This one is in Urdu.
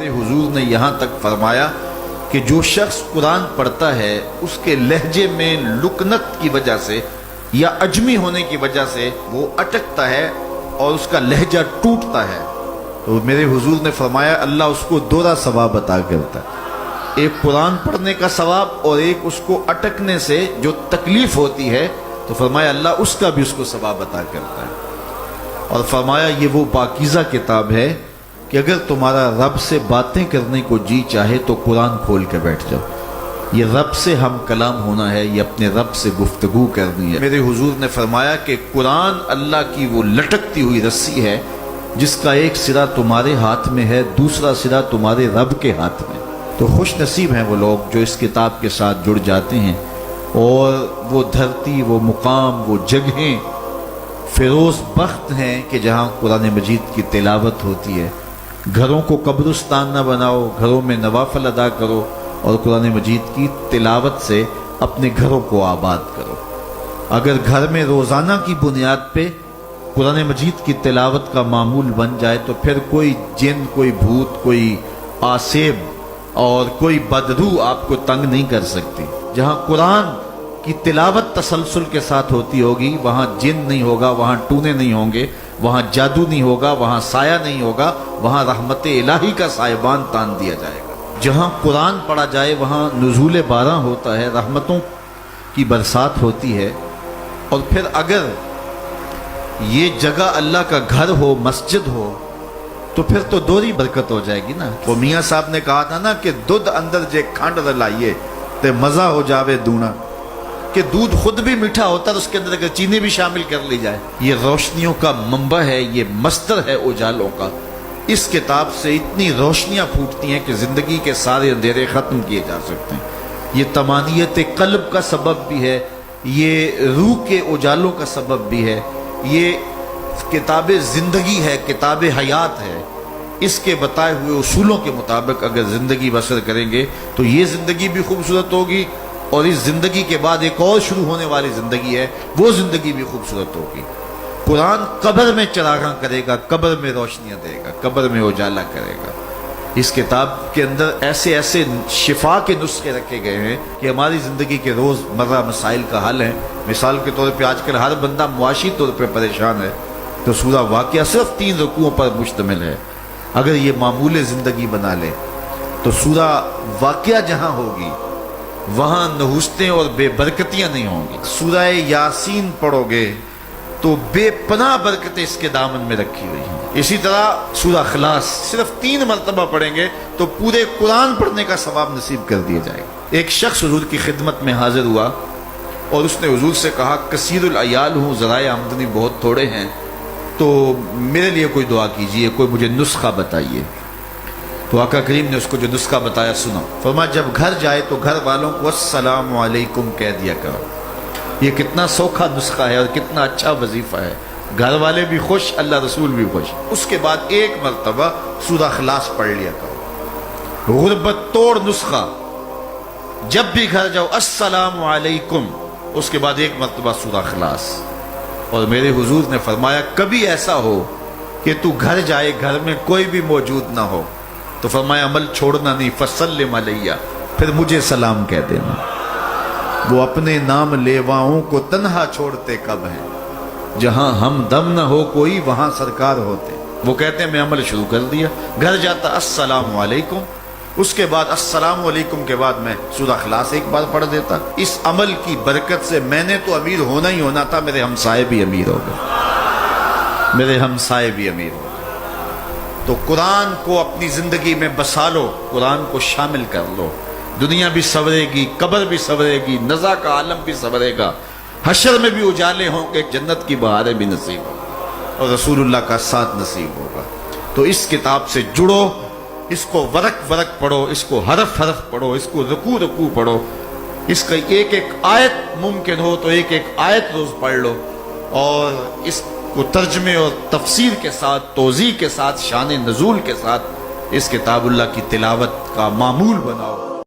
میرے حضور نے یہاں تک فرمایا کہ جو شخص قرآن پڑھتا ہے اس کے لہجے میں لکنت کی وجہ سے یا عجمی ہونے کی وجہ سے وہ اٹکتا ہے اور اس کا لہجہ ٹوٹتا ہے، تو میرے حضور نے فرمایا اللہ اس کو دوہرا ثواب عطا کرتا ہے، ایک قرآن پڑھنے کا ثواب اور ایک اس کو اٹکنے سے جو تکلیف ہوتی ہے، تو فرمایا اللہ اس کا بھی اس کو ثواب عطا کرتا ہے۔ اور فرمایا یہ وہ پاکیزہ کتاب ہے کہ اگر تمہارا رب سے باتیں کرنے کو جی چاہے تو قرآن کھول کے بیٹھ جاؤ، یہ رب سے ہم کلام ہونا ہے، یہ اپنے رب سے گفتگو کرنی ہے۔ میرے حضور نے فرمایا کہ قرآن اللہ کی وہ لٹکتی ہوئی رسی ہے جس کا ایک سرا تمہارے ہاتھ میں ہے، دوسرا سرا تمہارے رب کے ہاتھ میں۔ تو خوش نصیب ہیں وہ لوگ جو اس کتاب کے ساتھ جڑ جاتے ہیں اور وہ دھرتی، وہ مقام، وہ جگہیں فیروز بخت ہیں کہ جہاں قرآن مجید کی تلاوت ہوتی ہے۔ گھروں کو قبرستان نہ بناؤ، گھروں میں نوافل ادا کرو اور قرآن مجید کی تلاوت سے اپنے گھروں کو آباد کرو۔ اگر گھر میں روزانہ کی بنیاد پہ قرآن مجید کی تلاوت کا معمول بن جائے تو پھر کوئی جن، کوئی بھوت، کوئی آسیب اور کوئی بدروح آپ کو تنگ نہیں کر سکتی۔ جہاں قرآن کی تلاوت تسلسل کے ساتھ ہوتی ہوگی وہاں جن نہیں ہوگا، وہاں ٹونے نہیں ہوں گے، وہاں جادو نہیں ہوگا، وہاں سایہ نہیں ہوگا، وہاں رحمت الہی کا سائبان تان دیا جائے گا۔ جہاں قرآن پڑھا جائے وہاں نزول باران ہوتا ہے، رحمتوں کی برسات ہوتی ہے۔ اور پھر اگر یہ جگہ اللہ کا گھر ہو، مسجد ہو، تو پھر تو دوہری برکت ہو جائے گی نا۔ وہ میاں صاحب نے کہا تھا نا کہ دودھ اندر جے کھنڈ رلائیے تے مزہ ہو جاوے دونا، کہ دودھ خود بھی میٹھا ہوتا ہے اس کے اندر اگر چینی بھی شامل کر لی جائے۔ یہ روشنیوں کا منبع ہے، یہ مصدر ہے اجالوں کا۔ اس کتاب سے اتنی روشنیاں پھوٹتی ہیں کہ زندگی کے سارے اندھیرے ختم کیے جا سکتے ہیں۔ یہ طمانیت قلب کا سبب بھی ہے، یہ روح کے اجالوں کا سبب بھی ہے، یہ کتاب زندگی ہے، کتاب حیات ہے۔ اس کے بتائے ہوئے اصولوں کے مطابق اگر زندگی بسر کریں گے تو یہ زندگی بھی خوبصورت ہوگی، اور اس زندگی کے بعد ایک اور شروع ہونے والی زندگی ہے، وہ زندگی بھی خوبصورت ہوگی۔ قرآن قبر میں چراغاں کرے گا، قبر میں روشنیاں دے گا، قبر میں اجالا کرے گا۔ اس کتاب کے اندر ایسے ایسے شفا کے نسخے رکھے گئے ہیں کہ ہماری زندگی کے روز مرہ مسائل کا حل ہے۔ مثال کے طور پہ آج کل ہر بندہ معاشی طور پہ پریشان ہے، تو سورہ واقعہ صرف 3 رکوعوں پر مشتمل ہے۔ اگر یہ معمول زندگی بنا لے تو سورہ واقعہ جہاں ہوگی وہاں نحوستیں اور بے برکتیاں نہیں ہوں گی۔ سورہ یاسین پڑھو گے تو بے پناہ برکتیں اس کے دامن میں رکھی ہوئی ہیں۔ اسی طرح سورہ اخلاص صرف 3 مرتبہ پڑھیں گے تو پورے قرآن پڑھنے کا ثواب نصیب کر دیا جائے گا۔ ایک شخص حضور کی خدمت میں حاضر ہوا اور اس نے حضور سے کہا کثیر العیال ہوں، ذرائع آمدنی بہت تھوڑے ہیں، تو میرے لیے کوئی دعا کیجئے، کوئی مجھے نسخہ بتائیے۔ تو آقا کریم نے اس کو جو نسخہ بتایا سنا، فرمایا جب گھر جائے تو گھر والوں کو السلام علیکم کہہ دیا کرو۔ یہ کتنا سوکھا نسخہ ہے اور کتنا اچھا وظیفہ ہے، گھر والے بھی خوش، اللہ رسول بھی خوش۔ اس کے بعد ایک مرتبہ سورہ اخلاص پڑھ لیا کرو، غربت توڑ نسخہ۔ جب بھی گھر جاؤ السلام علیکم، اس کے بعد ایک مرتبہ سورہ اخلاص۔ اور میرے حضور نے فرمایا کبھی ایسا ہو کہ تو گھر جائے، گھر میں کوئی بھی موجود نہ ہو، تو فرمایا عمل چھوڑنا نہیں، فسلم علیہ، پھر مجھے سلام کہہ دینا۔ وہ اپنے نام لیواؤں کو تنہا چھوڑتے کب ہیں، جہاں ہم دم نہ ہو کوئی وہاں سرکار ہوتے۔ وہ کہتے ہیں میں عمل شروع کر دیا، گھر جاتا السلام علیکم، اس کے بعد السلام علیکم کے بعد میں سورہ اخلاص ایک بار پڑھ دیتا۔ اس عمل کی برکت سے میں نے تو امیر ہونا ہی ہونا تھا، میرے ہمسائے بھی امیر ہو گئے، میرے ہمسائے بھی امیر ہو گئے۔ تو قرآن کو اپنی زندگی میں بسا لو، قرآن کو شامل کر لو، دنیا بھی سنورے گی، قبر بھی سنورے گی، نزا کا عالم بھی سنورے گا، حشر میں بھی اجالے ہوں گے، جنت کی بہاریں بھی نصیب ہوں اور رسول اللہ کا ساتھ نصیب ہوگا۔ تو اس کتاب سے جڑو، اس کو ورق ورق پڑھو، اس کو حرف حرف پڑھو، اس کو رکوع رکوع پڑھو، اس کا ایک ایک آیت ممکن ہو تو ایک ایک آیت روز پڑھ لو، اور اس کو ترجمے اور تفسیر کے ساتھ، توضیح کے ساتھ، شان نزول کے ساتھ اس کتاب اللہ کی تلاوت کا معمول بناؤ۔